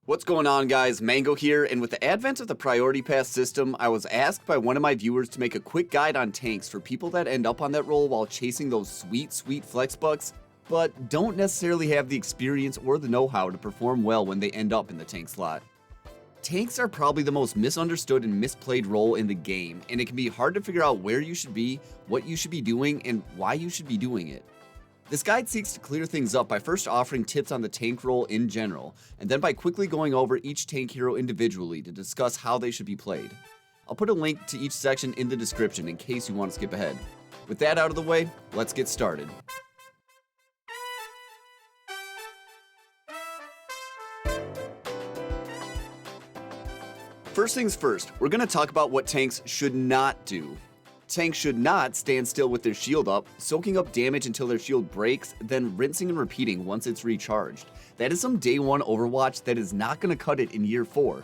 What's going on, guys? Mango here, and with the advent of the priority pass system, I was asked by one of my viewers to make a quick guide on tanks for people that end up on that role while chasing those sweet flex bucks, but don't necessarily have the experience or the know-how to perform well when they end up in the tank slot. Tanks are probably the most misunderstood and misplayed role in the game, and it can be hard to figure out where you should be, what you should be doing, and why you should be doing it. This guide seeks to clear things up by first offering tips on the tank role in general, and then by quickly going over each tank hero individually to discuss how they should be played. I'll put a link to each section in the description in case you want to skip ahead. With that out of the way, let's get started. First things first, we're going to talk about what tanks should not do. Tanks should not stand still with their shield up, soaking up damage until their shield breaks, then rinsing and repeating once it's recharged. That is some day one Overwatch that is not going to cut it in year 4.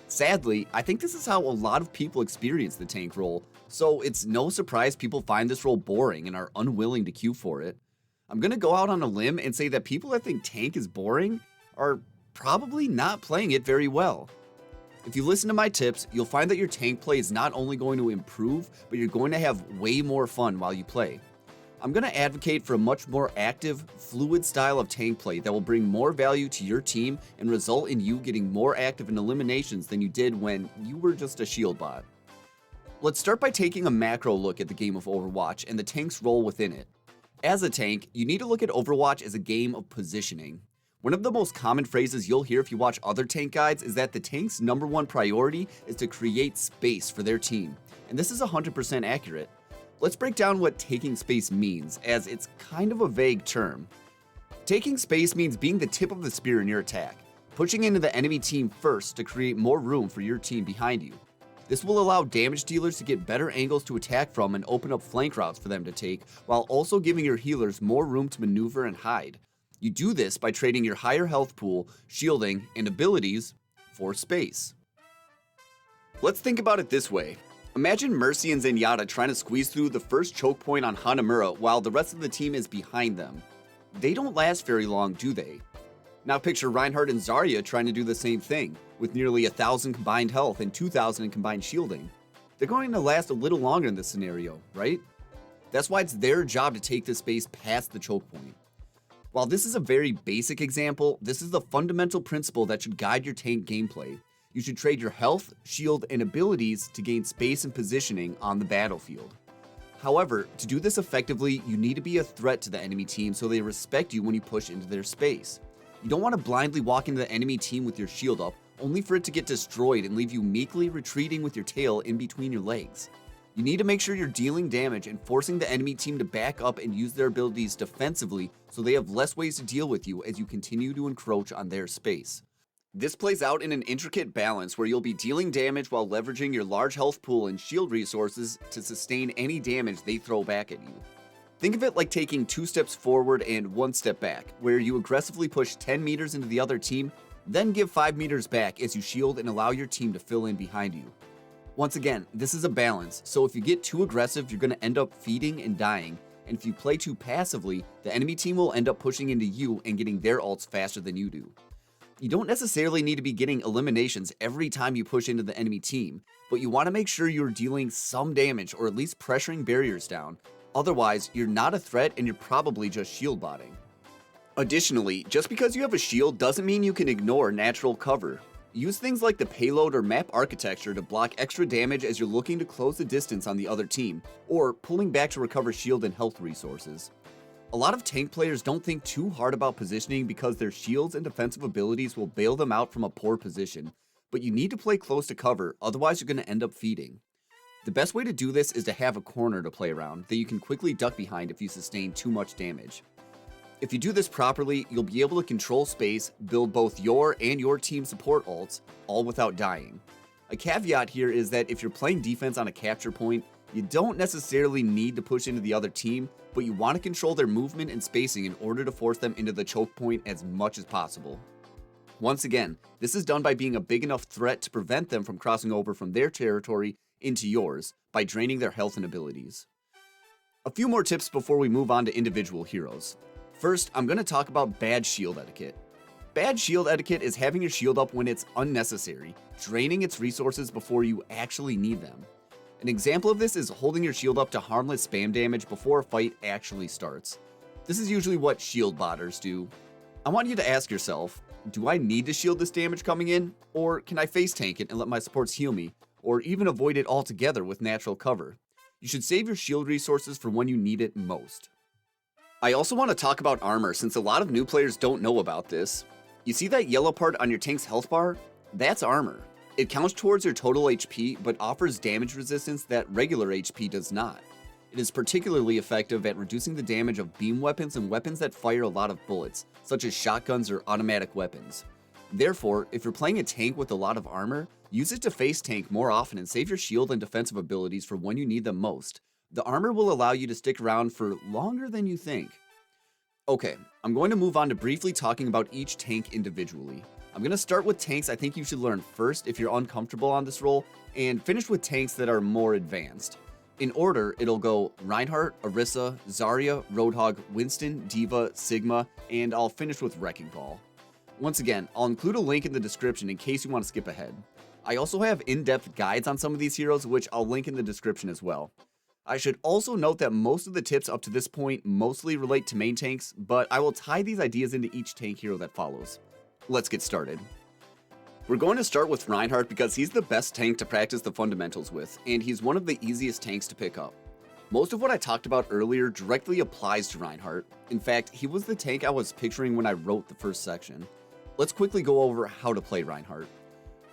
Sadly, I think this is how a lot of people experience the tank role, so it's no surprise people find this role boring and are unwilling to queue for it. I'm going to go out on a limb and say that people that think tank is boring are probably not playing it very well. If you listen to my tips, you'll find that your tank play is not only going to improve, but you're going to have way more fun while you play. I'm going to advocate for a much more active, fluid style of tank play that will bring more value to your team and result in you getting more active in eliminations than you did when you were just a shield bot. Let's start by taking a macro look at the game of Overwatch and the tank's role within it. As a tank, you need to look at Overwatch as a game of positioning. One of the most common phrases you'll hear if you watch other tank guides is that the tank's #1 priority is to create space for their team, and this is 100% accurate. Let's break down what taking space means, as it's kind of a vague term. Taking space means being the tip of the spear in your attack, pushing into the enemy team first to create more room for your team behind you. This will allow damage dealers to get better angles to attack from and open up flank routes for them to take, while also giving your healers more room to maneuver and hide. You do this by trading your higher health pool, shielding, and abilities for space. Let's think about it this way. Imagine Mercy and Zenyatta trying to squeeze through the first choke point on Hanamura while the rest of the team is behind them. They don't last very long, do they? Now picture Reinhardt and Zarya trying to do the same thing, with nearly 1,000 combined health and 2,000 in combined shielding. They're going to last a little longer in this scenario, right? That's why it's their job to take this space past the choke point. While this is a very basic example, this is the fundamental principle that should guide your tank gameplay. You should trade your health, shield, and abilities to gain space and positioning on the battlefield. However, to do this effectively, you need to be a threat to the enemy team so they respect you when you push into their space. You don't want to blindly walk into the enemy team with your shield up, only for it to get destroyed and leave you meekly retreating with your tail in between your legs. You need to make sure you're dealing damage and forcing the enemy team to back up and use their abilities defensively so they have less ways to deal with you as you continue to encroach on their space. This plays out in an intricate balance where you'll be dealing damage while leveraging your large health pool and shield resources to sustain any damage they throw back at you. Think of it like taking 2 steps forward and 1 step back, where you aggressively push 10 meters into the other team, then give 5 meters back as you shield and allow your team to fill in behind you. Once again, this is a balance, so if you get too aggressive, you're going to end up feeding and dying, and if you play too passively, the enemy team will end up pushing into you and getting their ults faster than you do. You don't necessarily need to be getting eliminations every time you push into the enemy team, but you want to make sure you're dealing some damage or at least pressuring barriers down. Otherwise, you're not a threat and you're probably just shield botting. Additionally, just because you have a shield doesn't mean you can ignore natural cover. Use things like the payload or map architecture to block extra damage as you're looking to close the distance on the other team, or pulling back to recover shield and health resources. A lot of tank players don't think too hard about positioning because their shields and defensive abilities will bail them out from a poor position, but you need to play close to cover, otherwise you're going to end up feeding. The best way to do this is to have a corner to play around that you can quickly duck behind if you sustain too much damage. If you do this properly, you'll be able to control space, build both your and your team's support ults, all without dying. A caveat here is that if you're playing defense on a capture point, you don't necessarily need to push into the other team, but you want to control their movement and spacing in order to force them into the choke point as much as possible. Once again, this is done by being a big enough threat to prevent them from crossing over from their territory into yours by draining their health and abilities. A few more tips before we move on to individual heroes. First, I'm going to talk about bad shield etiquette. Bad shield etiquette is having your shield up when it's unnecessary, draining its resources before you actually need them. An example of this is holding your shield up to harmless spam damage before a fight actually starts. This is usually what shield botters do. I want you to ask yourself, do I need to shield this damage coming in, or can I face tank it and let my supports heal me, or even avoid it altogether with natural cover? You should save your shield resources for when you need it most. I also want to talk about armor since a lot of new players don't know about this. You see that yellow part on your tank's health bar? That's armor. It counts towards your total HP but offers damage resistance that regular HP does not. It is particularly effective at reducing the damage of beam weapons and weapons that fire a lot of bullets, such as shotguns or automatic weapons. Therefore, if you're playing a tank with a lot of armor, use it to face tank more often and save your shield and defensive abilities for when you need them most. The armor will allow you to stick around for longer than you think. Okay, I'm going to move on to briefly talking about each tank individually. I'm going to start with tanks I think you should learn first if you're uncomfortable on this role, and finish with tanks that are more advanced. In order, it'll go Reinhardt, Orisa, Zarya, Roadhog, Winston, D.Va, Sigma, and I'll finish with Wreckingball. Once again, I'll include a link in the description in case you want to skip ahead. I also have in-depth guides on some of these heroes, which I'll link in the description as well. I should also note that most of the tips up to this point mostly relate to main tanks, but I will tie these ideas into each tank hero that follows. Let's get started. We're going to start with Reinhardt because he's the best tank to practice the fundamentals with, and he's one of the easiest tanks to pick up. Most of what I talked about earlier directly applies to Reinhardt. In fact, he was the tank I was picturing when I wrote the first section. Let's quickly go over how to play Reinhardt.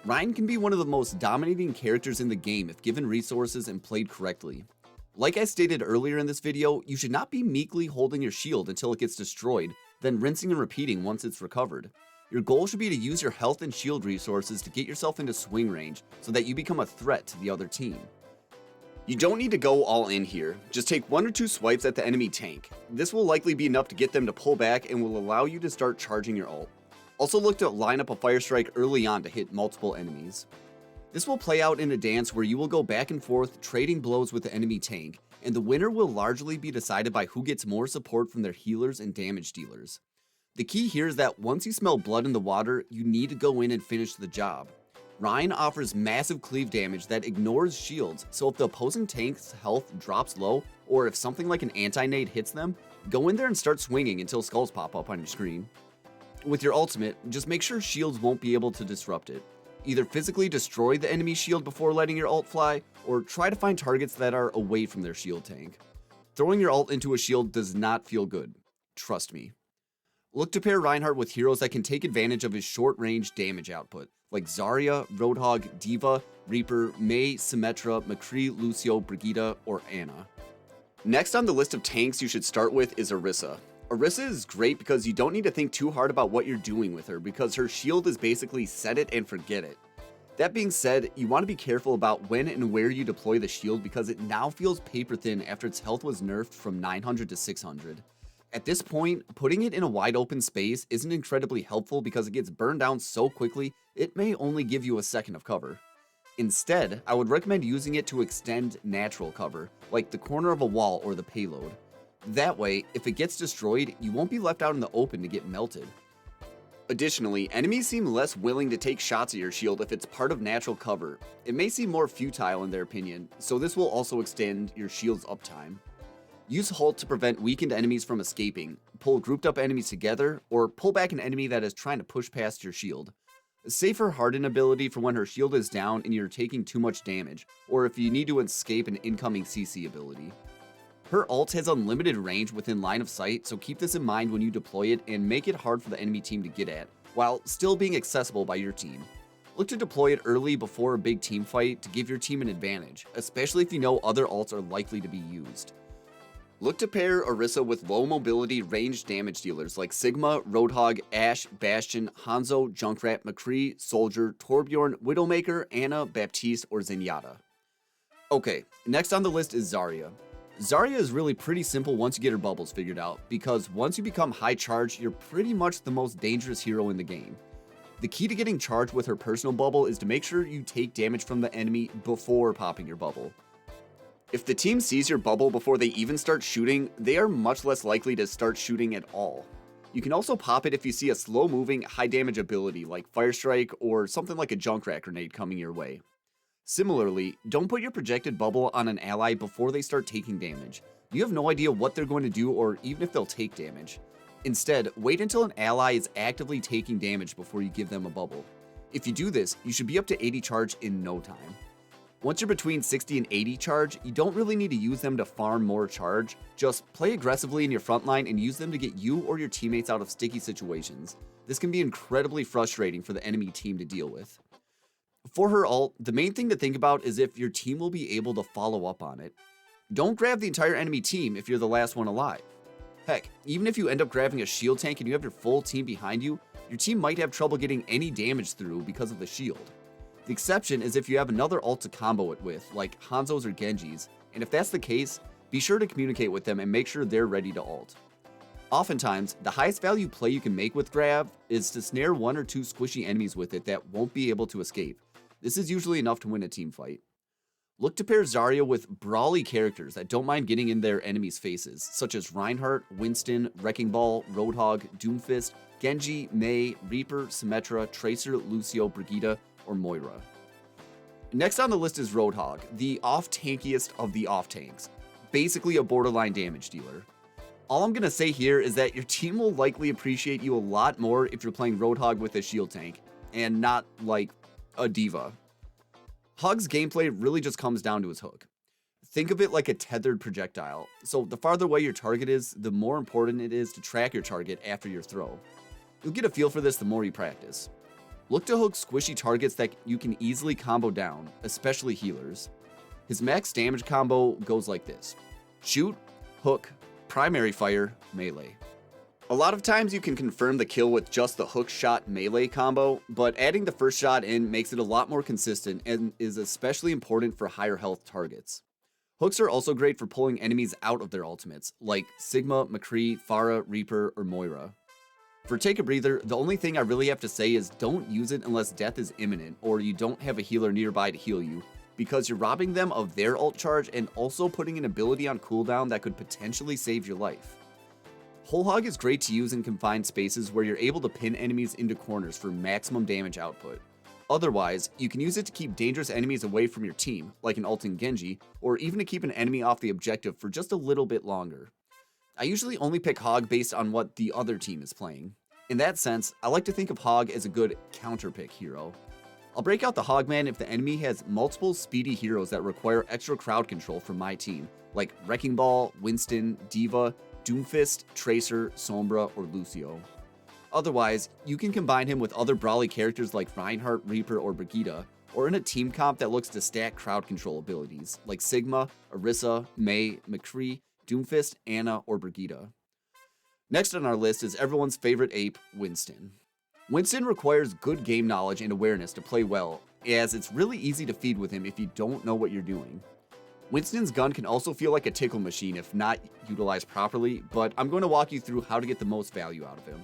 Rein can be one of the most dominating characters in the game if given resources and played correctly. Like I stated earlier in this video, you should not be meekly holding your shield until it gets destroyed, then rinsing and repeating once it's recovered. Your goal should be to use your health and shield resources to get yourself into swing range so that you become a threat to the other team. You don't need to go all in here, just take 1 or 2 swipes at the enemy tank. This will likely be enough to get them to pull back and will allow you to start charging your ult. Also look to line up a fire strike early on to hit multiple enemies. This will play out in a dance where you will go back and forth trading blows with the enemy tank, and the winner will largely be decided by who gets more support from their healers and damage dealers. The key here is that once you smell blood in the water, you need to go in and finish the job. Rein offers massive cleave damage that ignores shields, so if the opposing tank's health drops low, or if something like an anti-nade hits them, go in there and start swinging until skulls pop up on your screen. With your ultimate, just make sure shields won't be able to disrupt it. Either physically destroy the enemy shield before letting your ult fly, or try to find targets that are away from their shield tank. Throwing your ult into a shield does not feel good. Trust me. Look to pair Reinhardt with heroes that can take advantage of his short-range damage output, like Zarya, Roadhog, D.Va, Reaper, Mei, Symmetra, McCree, Lucio, Brigitte, or Ana. Next on the list of tanks you should start with is Orisa. Orisa is great because you don't need to think too hard about what you're doing with her because her shield is basically set it and forget it. That being said, you want to be careful about when and where you deploy the shield because it now feels paper thin after its health was nerfed from 900 to 600. At this point, putting it in a wide open space isn't incredibly helpful because it gets burned down so quickly it may only give you a second of cover. Instead, I would recommend using it to extend natural cover, like the corner of a wall or the payload. That way, if it gets destroyed, you won't be left out in the open to get melted. Additionally, enemies seem less willing to take shots at your shield if it's part of natural cover. It may seem more futile in their opinion, so this will also extend your shield's uptime. Use Halt to prevent weakened enemies from escaping, pull grouped up enemies together, or pull back an enemy that is trying to push past your shield. Save her Harden ability for when her shield is down and you're taking too much damage, or if you need to escape an incoming CC ability. Her ult has unlimited range within line of sight, so keep this in mind when you deploy it and make it hard for the enemy team to get at, while still being accessible by your team. Look to deploy it early before a big team fight to give your team an advantage, especially if you know other ults are likely to be used. Look to pair Orisa with low mobility ranged damage dealers like Sigma, Roadhog, Ashe, Bastion, Hanzo, Junkrat, McCree, Soldier, Torbjorn, Widowmaker, Ana, Baptiste, or Zenyatta. Okay, next on the list is Zarya. Zarya is really pretty simple once you get her bubbles figured out, because once you become high charge, you're pretty much the most dangerous hero in the game. The key to getting charged with her personal bubble is to make sure you take damage from the enemy before popping your bubble. If the team sees your bubble before they even start shooting, they are much less likely to start shooting at all. You can also pop it if you see a slow-moving, high-damage ability like Fire Strike or something like a Junkrat grenade coming your way. Similarly, don't put your projected bubble on an ally before they start taking damage. You have no idea what they're going to do or even if they'll take damage. Instead, wait until an ally is actively taking damage before you give them a bubble. If you do this, you should be up to 80 charge in no time. Once you're between 60 and 80 charge, you don't really need to use them to farm more charge. Just play aggressively in your front line and use them to get you or your teammates out of sticky situations. This can be incredibly frustrating for the enemy team to deal with. For her ult, the main thing to think about is if your team will be able to follow up on it. Don't grab the entire enemy team if you're the last one alive. Heck, even if you end up grabbing a shield tank and you have your full team behind you, your team might have trouble getting any damage through because of the shield. The exception is if you have another ult to combo it with, like Hanzo's or Genji's, and if that's the case, be sure to communicate with them and make sure they're ready to ult. Oftentimes, the highest value play you can make with grab is to snare one or two squishy enemies with it that won't be able to escape. This is usually enough to win a team fight. Look to pair Zarya with brawly characters that don't mind getting in their enemies' faces, such as Reinhardt, Winston, Wreckingball, Roadhog, Doomfist, Genji, Mei, Reaper, Symmetra, Tracer, Lucio, Brigitte, or Moira. Next on the list is Roadhog, the off-tankiest of the off-tanks, basically a borderline damage dealer. All I'm gonna say here is that your team will likely appreciate you a lot more if you're playing Roadhog with a shield tank, and not like a diva. Hog's gameplay really just comes down to his hook. Think of it like a tethered projectile, so the farther away your target is, the more important it is to track your target after your throw. You'll get a feel for this the more you practice. Look to hook squishy targets that you can easily combo down, especially healers. His max damage combo goes like this: shoot, hook, primary fire, melee. A lot of times you can confirm the kill with just the hook shot melee combo, but adding the first shot in makes it a lot more consistent and is especially important for higher health targets. Hooks are also great for pulling enemies out of their ultimates, like Sigma, McCree, Pharah, Reaper, or Moira. For Take a Breather, the only thing I really have to say is don't use it unless death is imminent or you don't have a healer nearby to heal you, because you're robbing them of their ult charge and also putting an ability on cooldown that could potentially save your life. Whole Hog is great to use in confined spaces where you're able to pin enemies into corners for maximum damage output. Otherwise, you can use it to keep dangerous enemies away from your team, like an ulting Genji, or even to keep an enemy off the objective for just a little bit longer. I usually only pick Hog based on what the other team is playing. In that sense, I like to think of Hog as a good counter-pick hero. I'll break out the Hogman if the enemy has multiple speedy heroes that require extra crowd control from my team, like Wreckingball, Winston, D.Va, Doomfist, Tracer, Sombra, or Lucio. Otherwise, you can combine him with other brawly characters like Reinhardt, Reaper, or Brigitte, or in a team comp that looks to stack crowd control abilities like Sigma, Orisa, Mei, McCree, Doomfist, Ana, or Brigitte. Next on our list is everyone's favorite ape, Winston. Winston requires good game knowledge and awareness to play well, as it's really easy to feed with him if you don't know what you're doing. Winston's gun can also feel like a tickle machine if not utilized properly, but I'm going to walk you through how to get the most value out of him.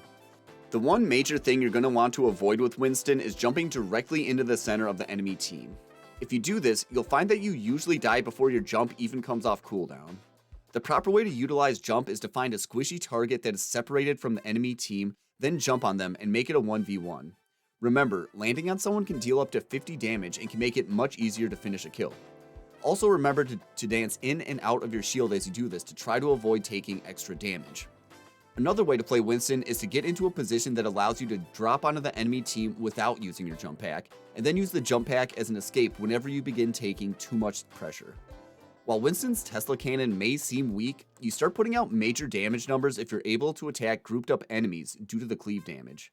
The one major thing you're going to want to avoid with Winston is jumping directly into the center of the enemy team. If you do this, you'll find that you usually die before your jump even comes off cooldown. The proper way to utilize jump is to find a squishy target that is separated from the enemy team, then jump on them and make it a 1v1. Remember, landing on someone can deal up to 50 damage and can make it much easier to finish a kill. Also remember to dance in and out of your shield as you do this to try to avoid taking extra damage. Another way to play Winston is to get into a position that allows you to drop onto the enemy team without using your jump pack, and then use the jump pack as an escape whenever you begin taking too much pressure. While Winston's Tesla cannon may seem weak, you start putting out major damage numbers if you're able to attack grouped up enemies due to the cleave damage.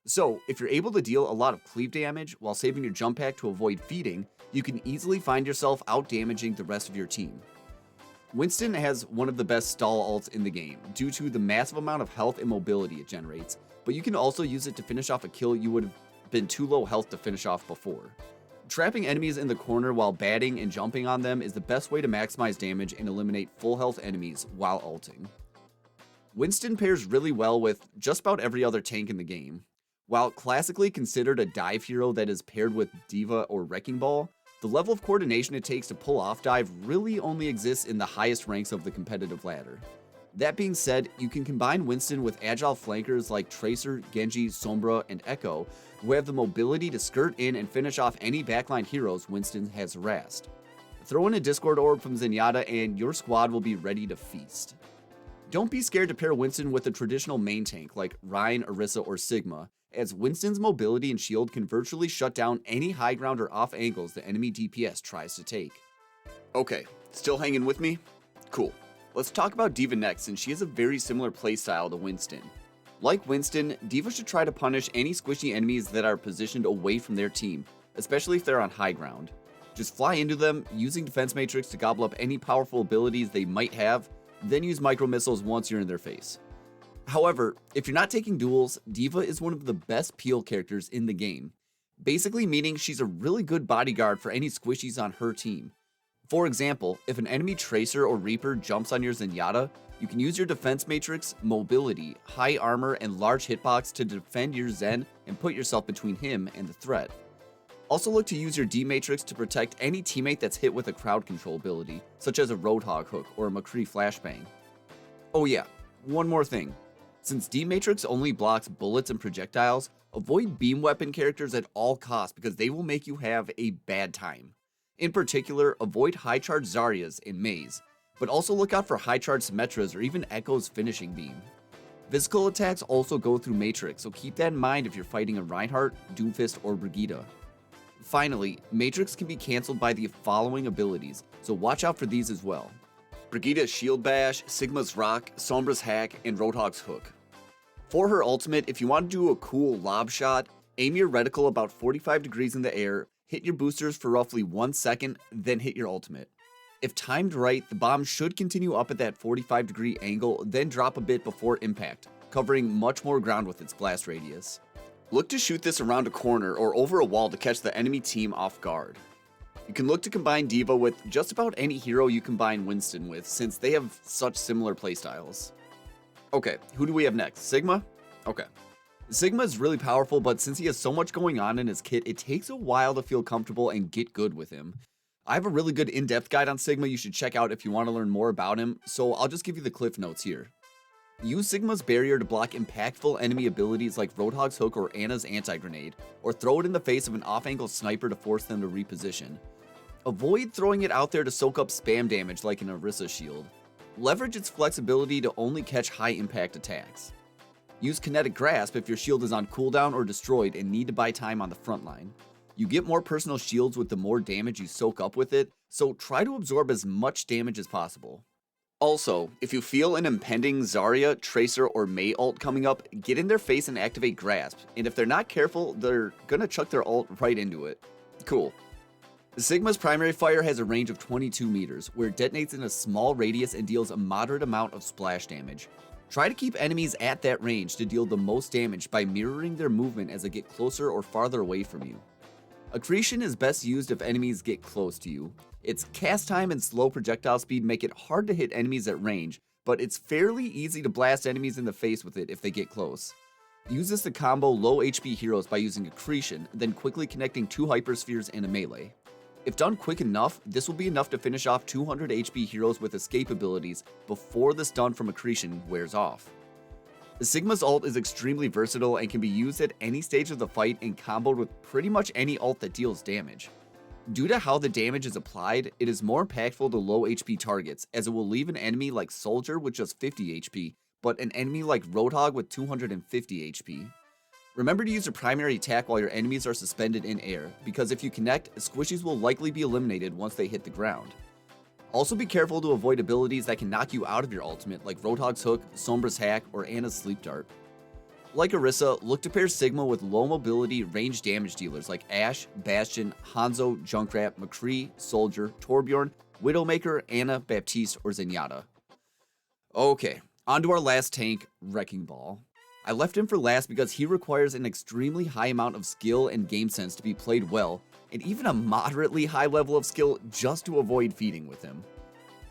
So, if you're able to deal a lot of cleave damage while saving your jump pack to avoid feeding, you can easily find yourself out-damaging the rest of your team. Winston has one of the best stall ults in the game due to the massive amount of health and mobility it generates, but you can also use it to finish off a kill you would have been too low health to finish off before. Trapping enemies in the corner while batting and jumping on them is the best way to maximize damage and eliminate full health enemies while ulting. Winston pairs really well with just about every other tank in the game. While classically considered a dive hero that is paired with D.Va or Wreckingball, the level of coordination it takes to pull off dive really only exists in the highest ranks of the competitive ladder. That being said, you can combine Winston with agile flankers like Tracer, Genji, Sombra, and Echo, who have the mobility to skirt in and finish off any backline heroes Winston has harassed. Throw in a Discord Orb from Zenyatta and your squad will be ready to feast. Don't be scared to pair Winston with a traditional main tank like Rein, Orisa, or Sigma, as Winston's mobility and shield can virtually shut down any high ground or off angles the enemy DPS tries to take. Okay, still hanging with me? Cool. Let's talk about D.Va next, since she has a very similar playstyle to Winston. Like Winston, D.Va should try to punish any squishy enemies that are positioned away from their team, especially if they're on high ground. Just fly into them, using Defense Matrix to gobble up any powerful abilities they might have, then use micro missiles once you're in their face. However, if you're not taking duels, D.Va is one of the best peel characters in the game, basically meaning she's a really good bodyguard for any squishies on her team. For example, if an enemy Tracer or Reaper jumps on your Zenyatta, you can use your Defense Matrix, Mobility, High Armor, and Large Hitbox to defend your Zen and put yourself between him and the threat. Also look to use your D-Matrix to protect any teammate that's hit with a crowd control ability, such as a Roadhog hook or a McCree flashbang. Oh yeah, one more thing. Since D-Matrix only blocks bullets and projectiles, avoid beam weapon characters at all costs because they will make you have a bad time. In particular, avoid high charge Zaryas and Maze, but also look out for high charge Symmetras or even Echo's finishing beam. Physical attacks also go through Matrix, so keep that in mind if you're fighting a Reinhardt, Doomfist, or Brigitte. Finally, Matrix can be cancelled by the following abilities, so watch out for these as well. Brigitte's Shield Bash, Sigma's Rock, Sombra's Hack, and Roadhog's Hook. For her ultimate, if you want to do a cool lob shot, aim your reticle about 45 degrees in the air, hit your boosters for roughly 1 second, then hit your ultimate. If timed right, the bomb should continue up at that 45-degree angle, then drop a bit before impact, covering much more ground with its blast radius. Look to shoot this around a corner or over a wall to catch the enemy team off guard. You can look to combine D.Va with just about any hero you combine Winston with, since they have such similar playstyles. Okay, who do we have next? Sigma? Okay. Sigma is really powerful, but since he has so much going on in his kit, it takes a while to feel comfortable and get good with him. I have a really good in-depth guide on Sigma you should check out if you want to learn more about him, so I'll just give you the cliff notes here. Use Sigma's barrier to block impactful enemy abilities like Roadhog's Hook or Ana's anti-grenade, or throw it in the face of an off-angle sniper to force them to reposition. Avoid throwing it out there to soak up spam damage like an Orisa shield. Leverage its flexibility to only catch high-impact attacks. Use Kinetic Grasp if your shield is on cooldown or destroyed and need to buy time on the front line. You get more personal shields with the more damage you soak up with it, so try to absorb as much damage as possible. Also, if you feel an impending Zarya, Tracer, or Mei ult coming up, get in their face and activate Grasp, and if they're not careful, they're gonna chuck their ult right into it. Cool. Sigma's primary fire has a range of 22 meters, where it detonates in a small radius and deals a moderate amount of splash damage. Try to keep enemies at that range to deal the most damage by mirroring their movement as they get closer or farther away from you. Accretion is best used if enemies get close to you. Its cast time and slow projectile speed make it hard to hit enemies at range, but it's fairly easy to blast enemies in the face with it if they get close. Use this to combo low HP heroes by using Accretion, then quickly connecting 2 Hyperspheres and a melee. If done quick enough, this will be enough to finish off 200 HP heroes with escape abilities before the stun from Accretion wears off. Sigma's ult is extremely versatile and can be used at any stage of the fight and comboed with pretty much any ult that deals damage. Due to how the damage is applied, it is more impactful to low HP targets, as it will leave an enemy like Soldier with just 50 HP, but an enemy like Roadhog with 250 HP. Remember to use your primary attack while your enemies are suspended in air, because if you connect, squishies will likely be eliminated once they hit the ground. Also be careful to avoid abilities that can knock you out of your ultimate, like Roadhog's Hook, Sombra's Hack, or Ana's Sleep Dart. Like Orisa, look to pair Sigma with low mobility range damage dealers like Ashe, Bastion, Hanzo, Junkrat, McCree, Soldier, Torbjorn, Widowmaker, Ana, Baptiste, or Zenyatta. Okay, on to our last tank, Wreckingball. I left him for last because he requires an extremely high amount of skill and game sense to be played well, and even a moderately high level of skill just to avoid feeding with him.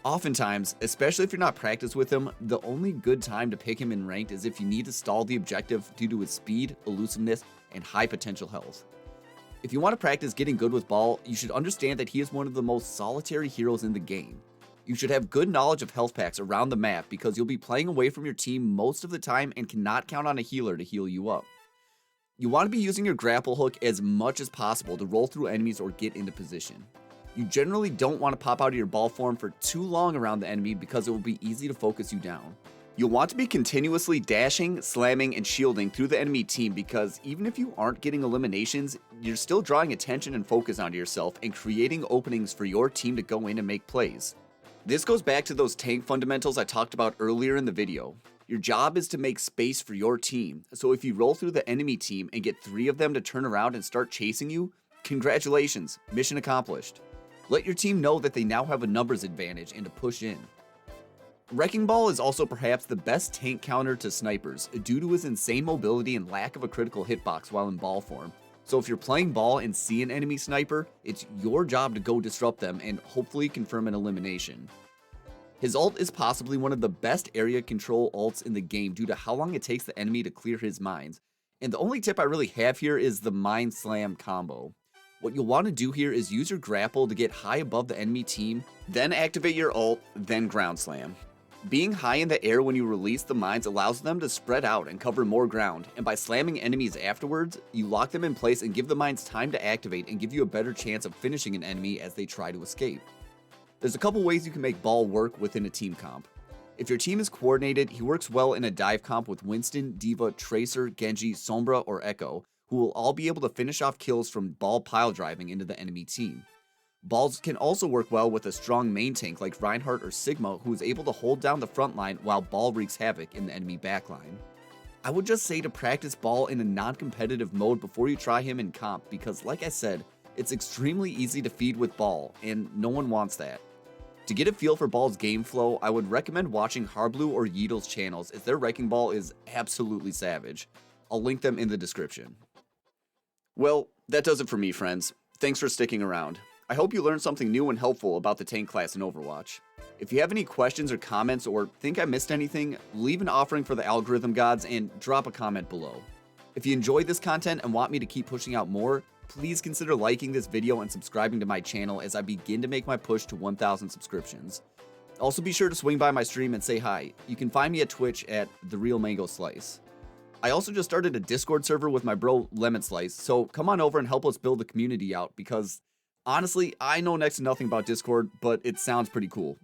Oftentimes, especially if you're not practiced with him, the only good time to pick him in ranked is if you need to stall the objective due to his speed, elusiveness, and high potential health. If you want to practice getting good with Ball, you should understand that he is one of the most solitary heroes in the game. You should have good knowledge of health packs around the map because you'll be playing away from your team most of the time and cannot count on a healer to heal you up. You want to be using your grapple hook as much as possible to roll through enemies or get into position. You generally don't want to pop out of your ball form for too long around the enemy because it will be easy to focus you down. You'll want to be continuously dashing, slamming, and shielding through the enemy team because even if you aren't getting eliminations, you're still drawing attention and focus onto yourself and creating openings for your team to go in and make plays. This goes back to those tank fundamentals I talked about earlier in the video. Your job is to make space for your team, so if you roll through the enemy team and get 3 of them to turn around and start chasing you, congratulations, mission accomplished. Let your team know that they now have a numbers advantage and to push in. Wreckingball is also perhaps the best tank counter to snipers due to his insane mobility and lack of a critical hitbox while in ball form. So if you're playing ball and see an enemy sniper, it's your job to go disrupt them and hopefully confirm an elimination. His ult is possibly one of the best area control ults in the game due to how long it takes the enemy to clear his mines. And the only tip I really have here is the mine slam combo. What you'll want to do here is use your grapple to get high above the enemy team, then activate your ult, then ground slam. Being high in the air when you release the mines allows them to spread out and cover more ground, and by slamming enemies afterwards, you lock them in place and give the mines time to activate and give you a better chance of finishing an enemy as they try to escape. There's a couple ways you can make Ball work within a team comp. If your team is coordinated, he works well in a dive comp with Winston, D.Va, Tracer, Genji, Sombra, or Echo, who will all be able to finish off kills from Ball pile driving into the enemy team. Balls can also work well with a strong main tank like Reinhardt or Sigma who is able to hold down the front line while Ball wreaks havoc in the enemy backline. I would just say to practice Ball in a non-competitive mode before you try him in comp because like I said, it's extremely easy to feed with Ball and no one wants that. To get a feel for Ball's game flow, I would recommend watching Harblu or Yeetle's channels as their Wreckingball is absolutely savage. I'll link them in the description. Well, that does it for me, friends. Thanks for sticking around. I hope you learned something new and helpful about the tank class in Overwatch. If you have any questions or comments or think I missed anything, leave an offering for the algorithm gods and drop a comment below. If you enjoyed this content and want me to keep pushing out more, please consider liking this video and subscribing to my channel as I begin to make my push to 1,000 subscriptions. Also be sure to swing by my stream and say hi. You can find me at Twitch at TheRealMangoSlice. I also just started a Discord server with my bro Lemon Slice, so come on over and help us build the community out because honestly, I know next to nothing about Discord, but it sounds pretty cool.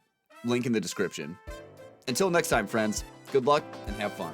Link in the description. Until next time, friends, good luck and have fun.